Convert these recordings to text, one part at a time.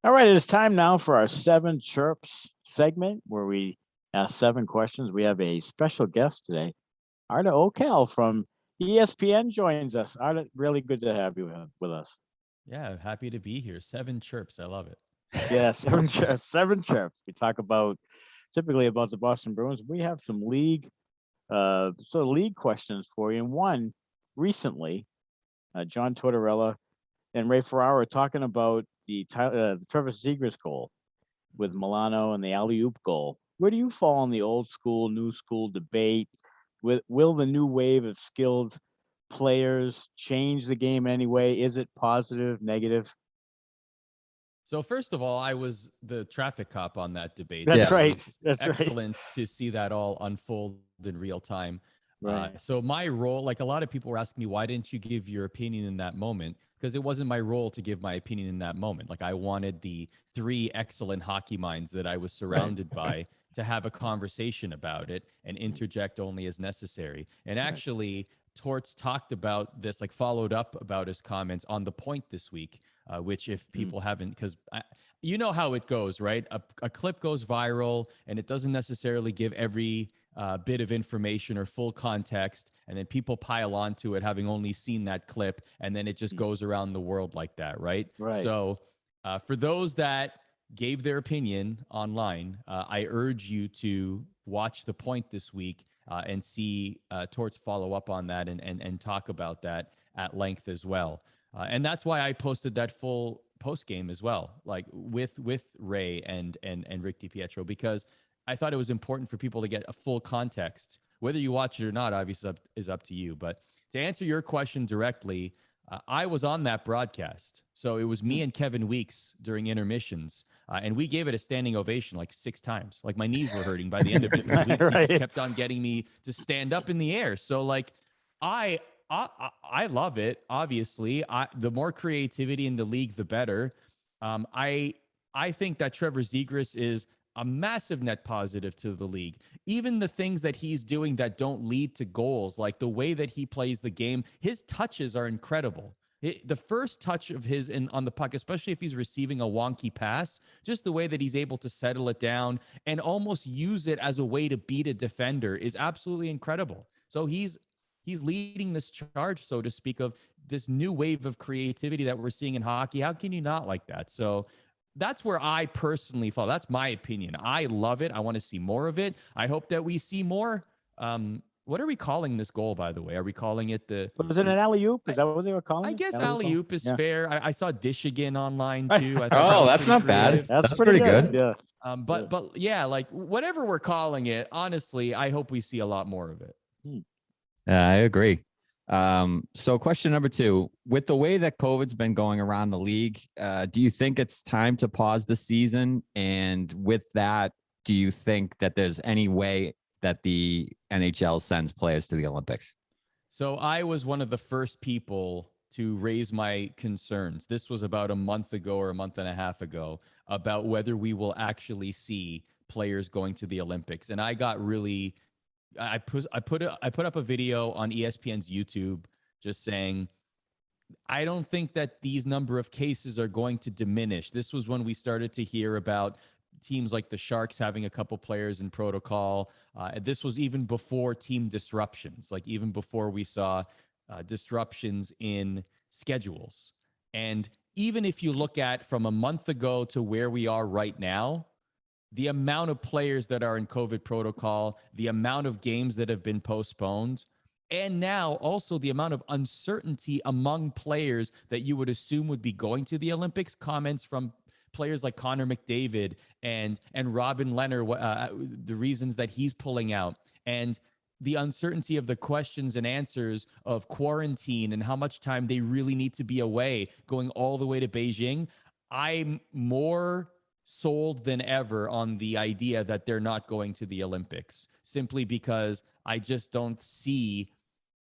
All right, it's time now for our Seven Chirps segment where we ask seven questions. We have a special guest today. Arda Ocal from ESPN joins us. Arda, really good to have you with us. Yeah, happy to be here. Seven chirps. I love it. Yeah, seven chirps. Seven chirps. We talk about typically about the Boston Bruins. We have some league questions for you. And one recently, John Tortorella and Ray Ferraro are talking about the Trevor Zegras goal with Milano and the alley oop goal. Where do you fall in the old school, new school debate? Will the new wave of skilled players change the game anyway? Is it positive, negative? So first of all, I was the traffic cop on that debate, That's Yeah. so it right. was That's right. excellent to see that all unfold in real time. Right. So my role, like a lot of people were asking me, why didn't you give your opinion in that moment? Because it wasn't my role to give my opinion in that moment. Like I wanted the three excellent hockey minds that I was Right. surrounded by to have a conversation about it and interject only as necessary. And Right. actually, Torts talked about this, like followed up about his comments on the point this week, which if Mm. people haven't, because you know how it goes, right? A clip goes viral and it doesn't necessarily give every bit of information or full context. And then people pile onto it having only seen that clip. And then it just Mm. goes around the world like that, right? Right. So for those that gave their opinion online, I urge you to watch the point this week and see Torts follow up on that and talk about that at length as well. And that's why I posted that full post game as well, like with Ray and Rick DiPietro, because I thought it was important for people to get a full context. Whether you watch it or not, obviously is up to you. But to answer your question directly, I was on that broadcast, so it was me Mm. and Kevin Weeks during intermissions, and we gave it a standing ovation like 6 times. Like my knees were hurting by the end of it because Weeks he just Right. kept on getting me to stand up in the air. So like I I love it. Obviously, the more creativity in the league, the better. Um, I I think that Trevor Zegras is a massive net positive to the league. Even the things that he's doing that don't lead to goals, like the way that he plays the game, his touches are incredible. The first touch of his on the puck, especially if he's receiving a wonky pass, just the way that he's able to settle it down and almost use it as a way to beat a defender is absolutely incredible. So he's leading this charge, so to speak, of this new wave of creativity that we're seeing in hockey. How can you not like that? So that's where I personally fall. That's my opinion. I love it. I want to see more of it. I hope that we see more. What are we calling this goal, by the way? Are we calling it Was it the an alley oop? Is I, that what they were calling I it? guess Alley oop alley goal? oop is Yeah. fair. I saw dish again online Right. too. I thought that Oh, was that's pretty not bad. creative. That's That's pretty pretty good. good. Yeah. Yeah. But yeah, like whatever we're calling it, honestly, I hope we see a lot more of it. Hmm. Yeah, I agree. So question number two, with the way that COVID's been going around the league, do you think it's time to pause the season? And with that, do you think that there's any way that the NHL sends players to the Olympics? So I was one of the first people to raise my concerns. This was about a month ago or a month and a half ago about whether we will actually see players going to the Olympics. And I got really I put up a video on ESPN's YouTube just saying I don't think that these number of cases are going to diminish. This was when we started to hear about teams like the Sharks having a couple players in protocol. This was even before team disruptions, like even before we saw disruptions in schedules. And even if you look at from a month ago to where we are right now, the amount of players that are in COVID protocol, the amount of games that have been postponed, and now also the amount of uncertainty among players that you would assume would be going to the Olympics. Comments from players like Connor McDavid and Robin Leonard, the reasons that he's pulling out, and the uncertainty of the questions and answers of quarantine and how much time they really need to be away, going all the way to Beijing. I'm more sold than ever on the idea that they're not going to the Olympics simply because I just don't see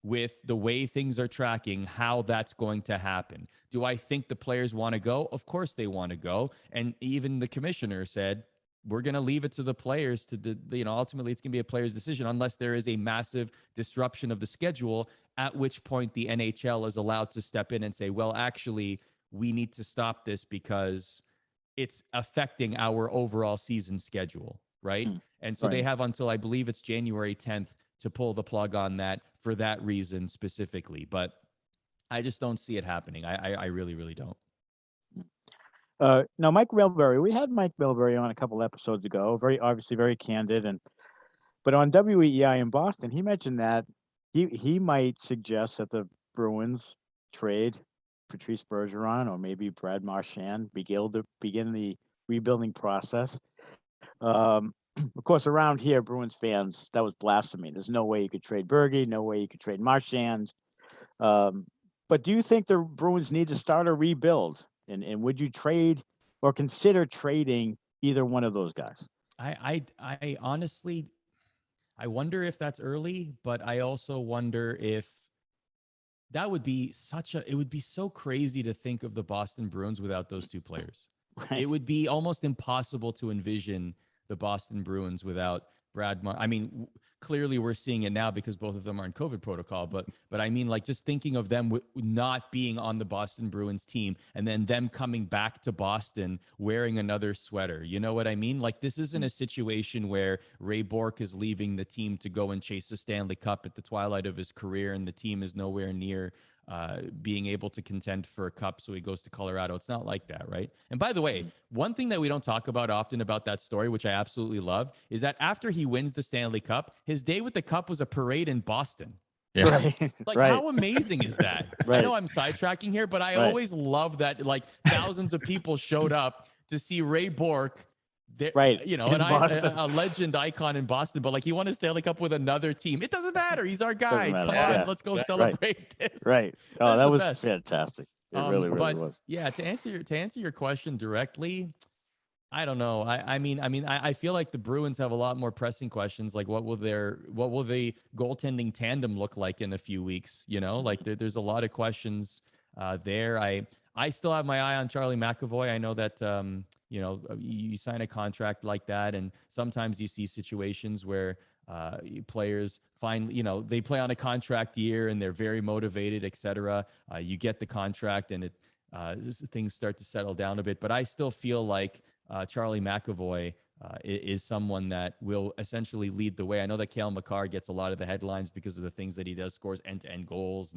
with the way things are tracking how that's going to happen. Do I think the players want to go? Of course they want to go. And even the commissioner said, we're going to leave it to the players ultimately it's going to be a player's decision unless there is a massive disruption of the schedule, at which point the NHL is allowed to step in and say, well, actually, we need to stop this because it's affecting our overall season schedule, right? And so they Right. have until, I believe it's January 10th to pull the plug on that for that reason specifically. But I just don't see it happening. I really, really don't. Now, Mike Milbury, we had Mike Milbury on a couple episodes ago, obviously very candid, but on WEI in Boston, he mentioned that he might suggest that the Bruins trade Patrice Bergeron or maybe Brad Marchand, begin the rebuilding process. Of course, around here, Bruins fans, that was blasphemy. There's no way you could trade Bergie, no way you could trade Marchand. But do you think the Bruins need to start a rebuild? And would you trade or consider trading either one of those guys? I honestly, I wonder if that's early, but I also wonder if that would be it would be so crazy to think of the Boston Bruins without those two players. Right. It would be almost impossible to envision the Boston Bruins without I mean, clearly we're seeing it now because both of them are in COVID protocol, but I mean, like, just thinking of them not being on the Boston Bruins team and then them coming back to Boston wearing another sweater. You know what I mean? Like, this isn't a situation where Ray Bourque is leaving the team to go and chase a Stanley Cup at the twilight of his career and the team is nowhere near being able to contend for a cup, so he goes to Colorado. It's not like that, right? And by the way, one thing that we don't talk about often about that story, which I absolutely love, is that after he wins the Stanley Cup, his day with the cup was a parade in Boston. Yeah. Right. Like, right. how amazing is that? I Right. know I'm sidetracking here, but I Right. always love that, like, thousands of people showed up to see Ray Bourque. There, Right. you know, In and Boston. a legend icon in Boston, but like, he won a Stanley Cup with another team. It doesn't matter. He's our guy. matter. Come Yeah. on, Yeah. let's go Right. celebrate this. Right. Oh, That's that the was best. fantastic. It really But was. yeah, to answer your question directly, I don't know. I mean, I feel like the Bruins have a lot more pressing questions. Like, what will the goaltending tandem look like in a few weeks? You know, like there's a lot of questions there. I still have my eye on Charlie McAvoy. I know that you know, you sign a contract like that, and sometimes you see situations where players find, you know, they play on a contract year and they're very motivated, etc. You get the contract and things start to settle down a bit. But I still feel like Charlie McAvoy is someone that will essentially lead the way. I know that Cale Makar gets a lot of the headlines because of the things that he does, scores end-to-end goals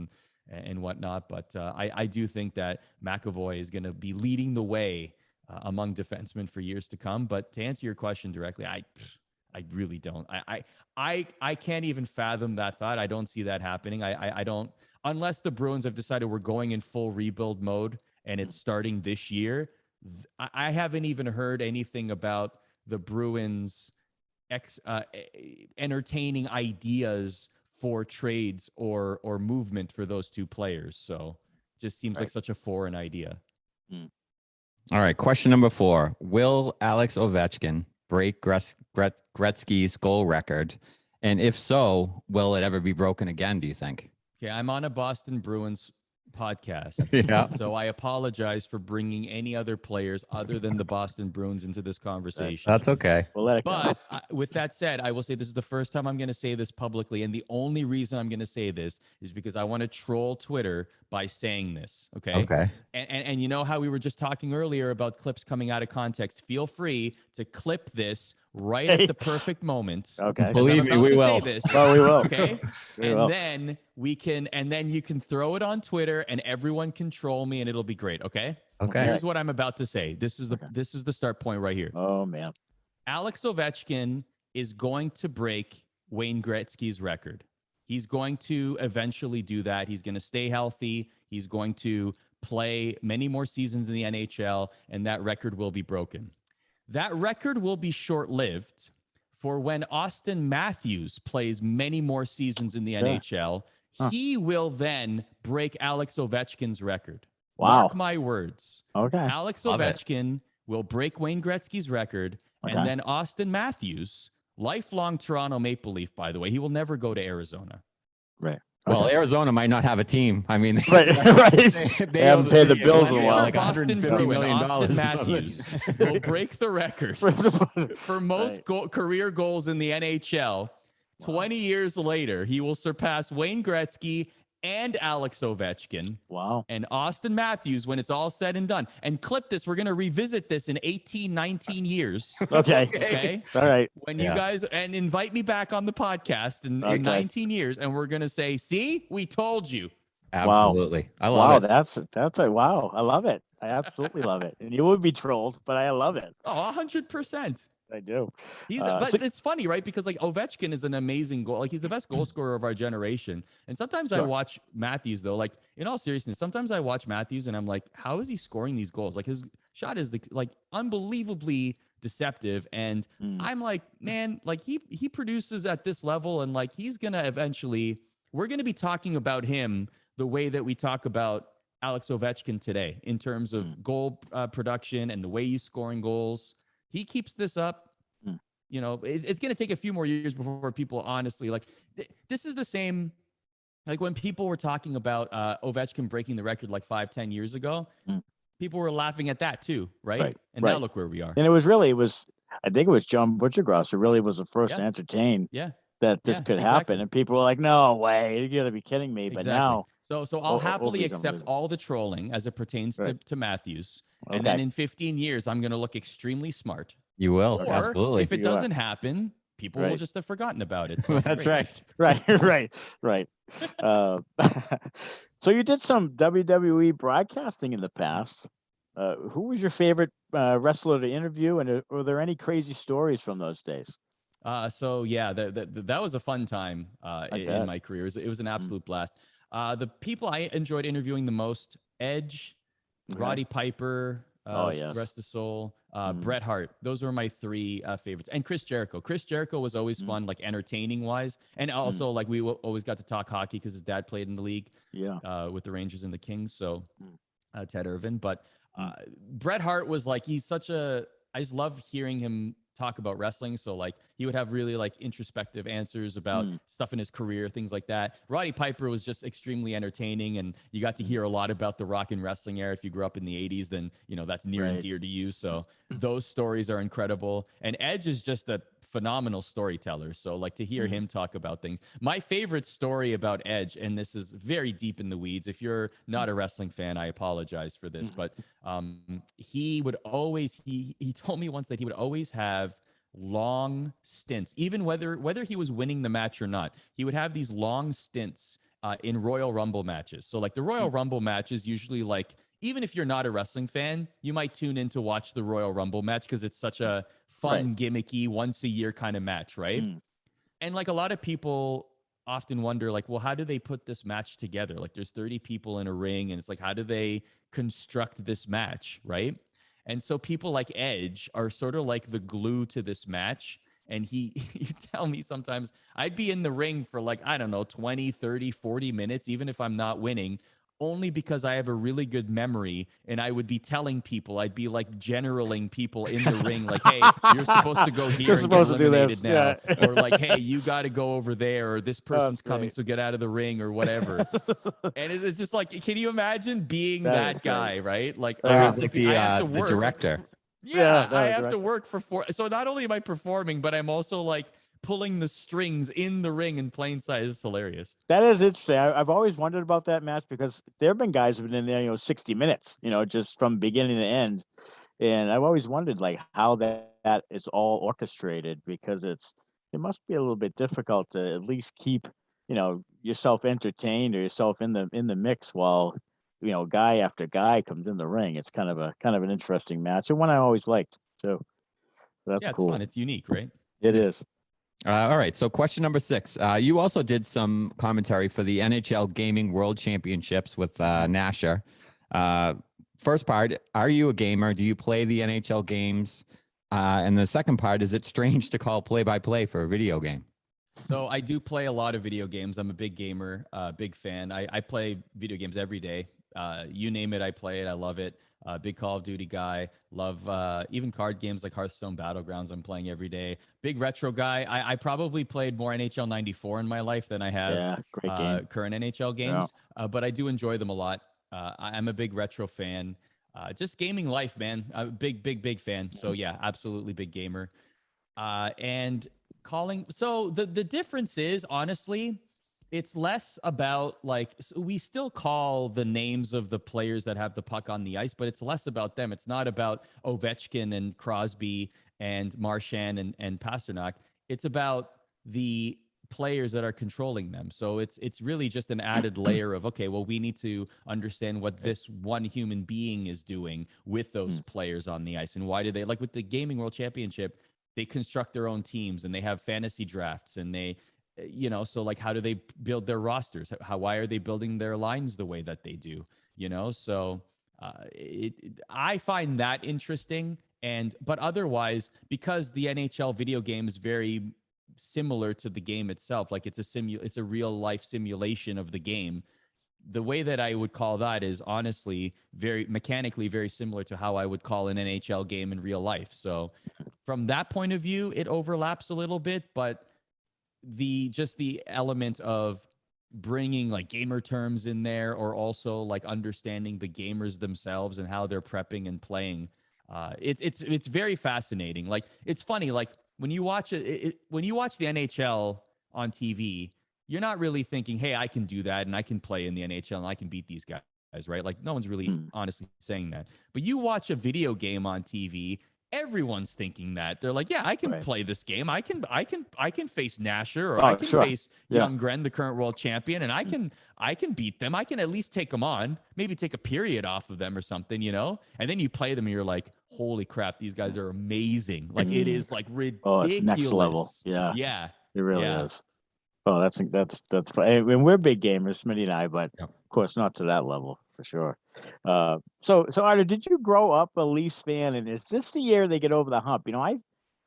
and whatnot. But I do think that McAvoy is going to be leading the way among defensemen for years to come. But to answer your question directly, I really don't. I can't even fathom that thought. I don't see that happening. I don't, unless the Bruins have decided we're going in full rebuild mode and it's starting this year. I haven't even heard anything about the Bruins entertaining ideas for trades or movement for those two players. So just seems like such a foreign idea. All right. Question number 4. Will Alex Ovechkin break Gretzky's goal record? And if so, will it ever be broken again, do you think? Okay, I'm on a Boston Bruins podcast. Yeah. So I apologize for bringing any other players other than the Boston Bruins into this conversation. That's okay. We'll let it go. But with that said, I will say this is the first time I'm going to say this publicly. And the only reason I'm going to say this is because I want to troll Twitter by saying this. Okay. Okay. And you know how we were just talking earlier about clips coming out of context. Feel free to clip this right at the perfect moment. Okay. Believe me, we will. Say this. Oh, we will. Okay. We and will. then you can throw it on Twitter and everyone can troll me and it'll be great. Okay. Okay. Here's what I'm about to say. This is the start point right here. Oh, man. Alex Ovechkin is going to break Wayne Gretzky's record. He's going to eventually do that. He's going to stay healthy. He's going to play many more seasons in the NHL, and that record will be broken. That record will be short-lived for when Austin Matthews plays many more seasons in the NHL. He will then break Alex Ovechkin's record. Wow. Mark my words. Okay. Alex Love it. Ovechkin will break Wayne Gretzky's record, Okay. and then Austin Matthews, lifelong Toronto Maple Leaf, by the way, he will never go to Arizona. Right. Well, Okay. Arizona might not have a team. I mean, Right. Right. they haven't paid the bills in a Future while. Like Boston $150 Bruin million Austin or Matthews will break the record for most career goals in the NHL. 20 years later, he will surpass Wayne Gretzky and Alex Ovechkin Wow. and Austin Matthews when it's all said and done. And clip this. We're going to revisit this in 18, 19 years. Okay. Okay. All right. When you guys and invite me back on the podcast in 19 years, and we're going to say, see, we told you. Absolutely. I love Wow. it. That's a wow. I love it. I absolutely love it. And you would be trolled, but I love it. Oh, 100%. I do. But it's funny, right? Because like Ovechkin is an amazing goal. Like he's the best goal scorer of our generation. And sometimes I watch Matthews though, like in all seriousness, sometimes I watch Matthews and I'm like, how is he scoring these goals? Like his shot is like unbelievably deceptive. And I'm like, man, like he produces at this level and like he's going to eventually, we're going to be talking about him the way that we talk about Alex Ovechkin today in terms of goal production and the way he's scoring goals. He keeps this up, you know, it's going to take a few more years before people honestly like this is the same. Like when people were talking about Ovechkin breaking the record like 5-10 years ago, people were laughing at that too. Right. And now look where we are. And I think it was John Butchergross who really was the first to entertain that this could happen. And people were like, no way, you gotta be kidding me. But now. So I'll happily accept all the trolling as it pertains to Matthews. And then in 15 years, I'm going to look extremely smart. You will. Or absolutely. if it doesn't happen, people will just have forgotten about it. So that's right. Right. So you did some WWE broadcasting in the past. Who was your favorite wrestler to interview? And were there any crazy stories from those days? So yeah, that was a fun time in my career. It was an absolute blast. The people I enjoyed interviewing the most, Edge, Roddy Piper, rest his soul, Bret Hart. Those were my three favorites. And Chris Jericho. Chris Jericho was always fun, like entertaining wise. And also like we always got to talk hockey because his dad played in the league with the Rangers and the Kings. So Ted Irvin. But Bret Hart was like, I just love hearing him talk about wrestling. So like he would have really like introspective answers about stuff in his career, things like that. Roddy Piper was just extremely entertaining, and you got to hear a lot about the rock and wrestling era. If you grew up in the 80s, then you know that's near and dear to you. So those stories are incredible. And Edge is just a phenomenal storyteller. So like to hear him talk about things. My favorite story about Edge, and this is very deep in the weeds. If you're not a wrestling fan, I apologize for this, but he would always, he told me once that he would always have long stints, even whether he was winning the match or not. He would have these long stints in Royal Rumble matches. So like the Royal Rumble match is usually like, even if you're not a wrestling fan, you might tune in to watch the Royal Rumble match because it's such a fun, gimmicky, once a year kind of match, right? And like a lot of people often wonder, like, well, how do they put this match together? Like there's 30 people in a ring, and it's like, how do they construct this match, right? And so people like Edge are sort of like the glue to this match. And you tell me sometimes I'd be in the ring for like, I don't know, 20, 30, 40 minutes, even if I'm not winning, only because I have a really good memory, and I would be telling people, I'd be like generaling people in the ring, like, hey, you're supposed to go here and get eliminated now. Or like, hey, you got to go over there, or this person's coming, so get out of the ring or whatever. And it's just like, can you imagine being that guy, right? Like, I have to work. The director. Yeah, I have to work for 4. So not only am I performing, but I'm also like pulling the strings in the ring in plain sight. Is hilarious. That is interesting. I've always wondered about that match because there have been guys who've been in there, 60 minutes, just from beginning to end. And I've always wondered like how that is all orchestrated, because it must be a little bit difficult to at least keep, yourself entertained or yourself in the mix while, guy after guy comes in the ring. It's kind of an interesting match, and one I always liked too. That's it's cool. Fun. It's unique, right? It is. All right. So question number 6. You also did some commentary for the NHL Gaming World Championships with Nasher. First part, are you a gamer? Do you play the NHL games? And the second part, is it strange to call play-by-play for a video game? So I do play a lot of video games. I'm a big gamer, big fan. I play video games every day. You name it, I play it. I love it. Big Call of Duty guy. Love even card games like Hearthstone Battlegrounds. I'm playing every day. Big retro guy. I probably played more NHL 94 in my life than I have great game. Current NHL games. But I do enjoy them a lot. I'm a big retro fan. Just gaming life, man. I'm a big fan. So yeah, absolutely big gamer. And calling. So the difference is, honestly, it's less about like we still call the names of the players that have the puck on the ice, but it's less about them. It's not about Ovechkin and Crosby and Marchand and Pasternak. It's about the players that are controlling them. So it's really just an added layer of, okay, well, we need to understand what this one human being is doing with those players on the ice, and why do they, like with the Gaming World Championship, they construct their own teams and they have fantasy drafts, and they, so like, how do they build their rosters? Why are they building their lines the way that they do? So I find that interesting. But otherwise, because the NHL video game is very similar to the game itself, like it's a real life simulation of the game. The way that I would call that is honestly very mechanically very similar to how I would call an NHL game in real life. So from that point of view, it overlaps a little bit, but the element of bringing like gamer terms in there, or also like understanding the gamers themselves and how they're prepping and playing, it's very fascinating. Like, it's funny, like when you watch when you watch the NHL on TV, you're not really thinking, hey, I can do that and I can play in the NHL and I can beat these guys, right? Like, no one's really honestly saying that. But you watch a video game on TV, everyone's thinking that. They're like, yeah, I can play this game. I can face Nasher, or I can face Young Gren, the current world champion, and I can beat them. I can at least take them on, maybe take a period off of them or something, And then you play them and you're like, holy crap, these guys are amazing. Like, it is like ridiculous. Oh, it's next level. Yeah. Yeah. It really is. Oh, that's and we're big gamers, Smitty and I, but of course not to that level for sure. So Arda, did you grow up a Leafs fan, and is this the year they get over the hump?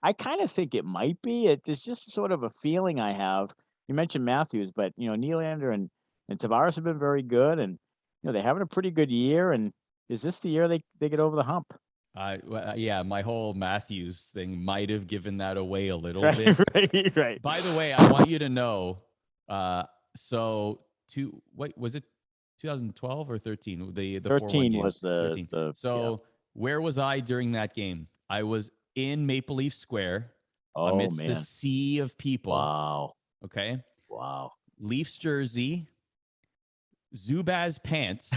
I kind of think it might be. It's just sort of a feeling I have. You mentioned Matthews, but Nylander and Tavares have been very good, and they're having a pretty good year. And is this the year they get over the hump? Yeah, my whole Matthews thing might have given that away a little bit. Right. By the way, I want you to know, what was it, 2012 or 13? The 13 4-1 was the 13. the where was I during that game? I was in Maple Leaf Square amidst the sea of people. Wow. Okay. Wow. Leafs jersey, Zubaz pants.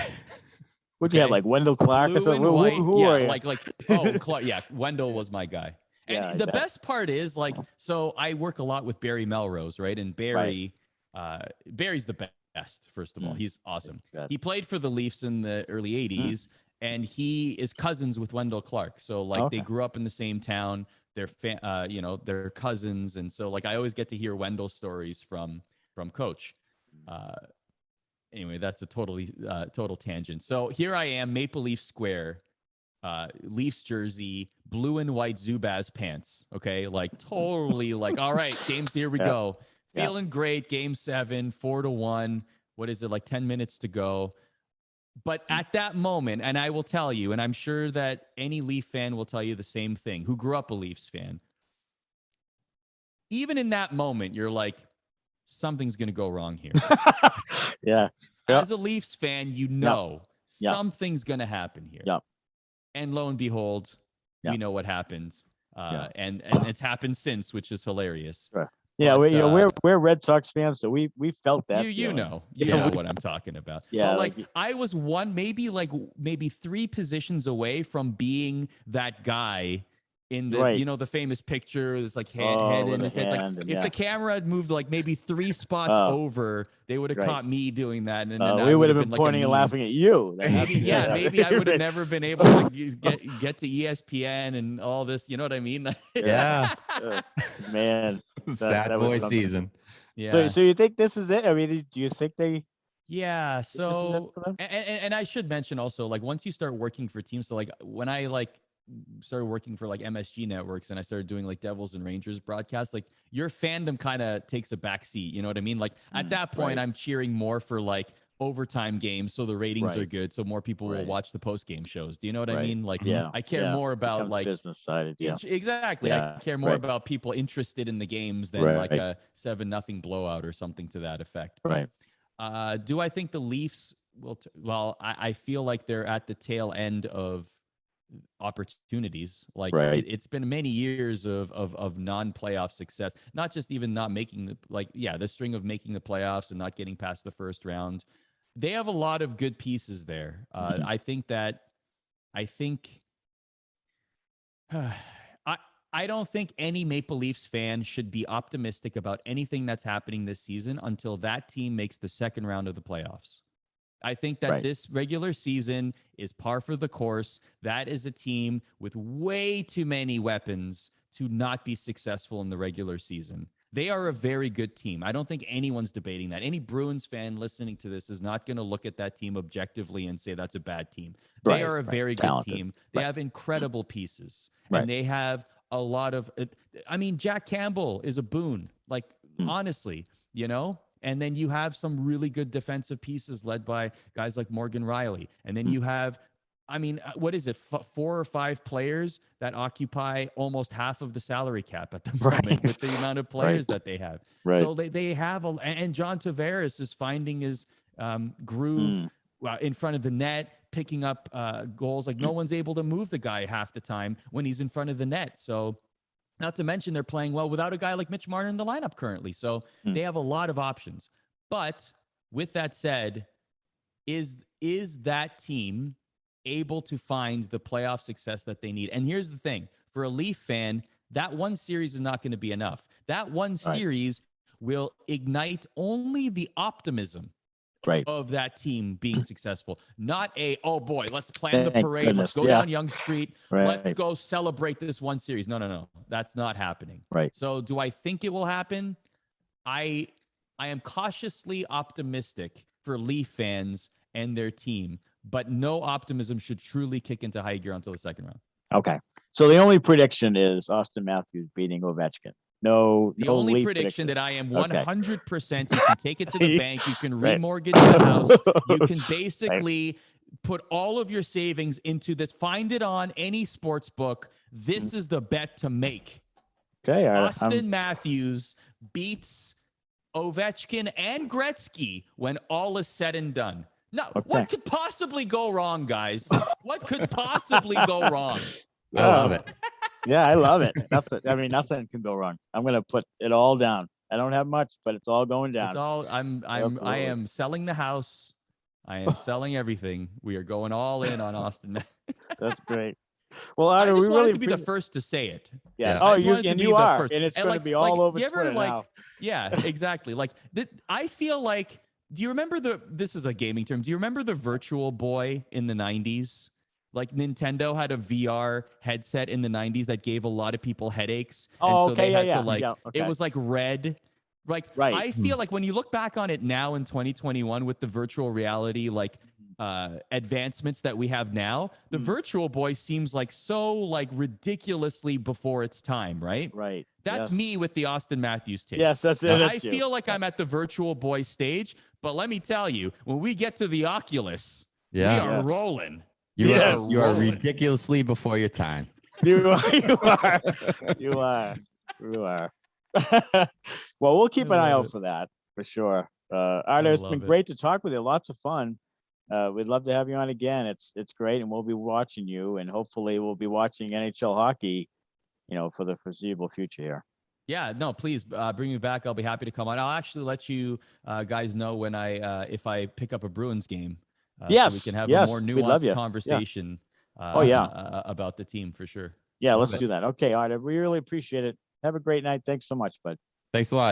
Would you have like Wendell Clark or something? Who are you? Clark. Yeah, Wendell was my guy. And the best part is, like, so I work a lot with Barry Melrose, right? And Barry's the best, first of all. He's awesome. He played for the Leafs in the early 80s, and he is cousins with Wendell Clark. So, like, they grew up in the same town. They're they're cousins. And so, like, I always get to hear Wendell stories from Coach. Anyway, that's a total tangent. So here I am, Maple Leaf Square, Leafs jersey, blue and white Zubaz pants. Okay, like totally like, all right, games, here we go. Feeling great. Game 7, 4-1. What is it, like 10 minutes to go? But at that moment, and I will tell you, and I'm sure that any Leaf fan will tell you the same thing, who grew up a Leafs fan. Even in that moment, you're like, something's going to go wrong here. As a Leafs fan, something's going to happen here. And lo and behold, we know what happened. And it's happened since, which is hilarious. Yeah, we're Red Sox fans, so we felt that. You know what I'm talking about. Yeah, but like I was maybe 3 positions away from being that guy in the the famous picture. It's like head in his hands. Like if the camera had moved like maybe 3 spots over, they would have caught me doing that, and we would have been pointing and laughing at you. Maybe I would have never been able to get to ESPN and all this. You know what I mean? Man, sad boy season. Yeah. So you think this is it? I mean, do you think they? Yeah. So and I should mention also, like, once you start working for teams, so like when I started working for like MSG Networks and I started doing like Devils and Rangers broadcasts, like your fandom kind of takes a back seat. You know what I mean? Like at that point, I'm cheering more for like overtime games, so the ratings are good, so more people will watch the post game shows. Do you know what I mean? Like, I care more about like business side. Exactly. I care more about people interested in the games than like a 7-0 blowout or something to that effect. Do I think the Leafs will? Well, I feel like they're at the tail end of opportunities. Like Right. it's been many years of non-playoff success, not just even not making the string of making the playoffs and not getting past the first round. They have a lot of good pieces there. Mhm. I think I I don't think any Maple Leafs fan should be optimistic about anything that's happening this season until that team makes the second round of the playoffs. I think that Right. this regular season is par for the course. That is a team with way too many weapons to not be successful in the regular season. They are a very good team. I don't think anyone's debating that. Any Bruins fan listening to this is not going to look at that team objectively and say that's a bad team. They Right, are a right. very good Talented. team. They Right. have incredible pieces, Right. and they have a lot of. I mean, Jack Campbell is a boon. Like Mm. honestly, you know. And then you have some really good defensive pieces led by guys like Morgan Riley. And then you have, I mean, what is it? 4 or 5 players that occupy almost half of the salary cap at the moment Right. with the amount of players that they have. Right. So they have, and John Tavares is finding his groove in front of the net, picking up goals. Like no one's able to move the guy half the time when he's in front of the net. So not to mention they're playing well without a guy like Mitch Marner in the lineup currently. So they have a lot of options. But with that said, is that team able to find the playoff success that they need? And here's the thing. For a Leaf fan, that one series is not going to be enough. That one series will ignite only the optimism Right. of that team being successful. Not oh boy, let's plan the Thank parade. goodness. Let's go Yeah. down Yonge Street. Right. Let's go celebrate this one series. No. That's not happening. Right. So do I think it will happen? I am cautiously optimistic for Leaf fans and their team, but no optimism should truly kick into high gear until the second round. Okay. So the only prediction is Austin Matthews beating Ovechkin. No, The no only Leaf prediction that I am Okay. 100%, you can take it to the bank, you can Right. remortgage the house, you can basically put all of your savings into this. Find it on any sports book. This is the bet to make. Okay. Austin Matthews beats Ovechkin and Gretzky when all is said and done. No, what could possibly go wrong, guys? What could possibly go wrong? I love it. Yeah, I love it. Nothing can go wrong. I'm gonna put it all down. I don't have much, but it's all going down. It's all I am selling the house. I am selling everything. We are going all in on Austin. That's great. Well, I Arda, just we wanted really to be the first to say it. Yeah. Yeah. Oh, I just you wanted to and be you the are, first. and it's And going to be all over you ever Twitter now. Yeah, exactly. Like I feel like. Do you remember this is a gaming term. Do you remember the Virtual Boy in the 90s? Like Nintendo had a VR headset in the 90s that gave a lot of people headaches. And Oh, so okay, they had yeah. to like, Yeah, okay. it was like red. Like, Right. I feel like when you look back on it now in 2021 with the virtual reality, like advancements that we have now, the Virtual Boy seems like so like ridiculously before its time, right? Right. That's Yes. me with the Austin Matthews tape. Yes, that's it. I That's you. feel like I'm at the Virtual Boy stage, but let me tell you, when we get to the Oculus, we Yeah. are Yes. rolling. You are rolling. ridiculously before your time. You are. Well, we'll keep an eye out for that for sure. Arda, it's been love it. great to talk with you. Lots of fun. We'd love to have you on again. It's great, and we'll be watching you, and hopefully we'll be watching NHL hockey, for the foreseeable future here. Yeah, no, please bring me back. I'll be happy to come on. I'll actually let you guys know when if I pick up a Bruins game. Yes, so we can have yes, a more we'd love nuanced you. Yeah. conversation. Yeah. About the team for sure. Yeah, Love let's it. do that. Okay, Arda, we really appreciate it. Have a great night. Thanks so much, bud. Thanks a lot.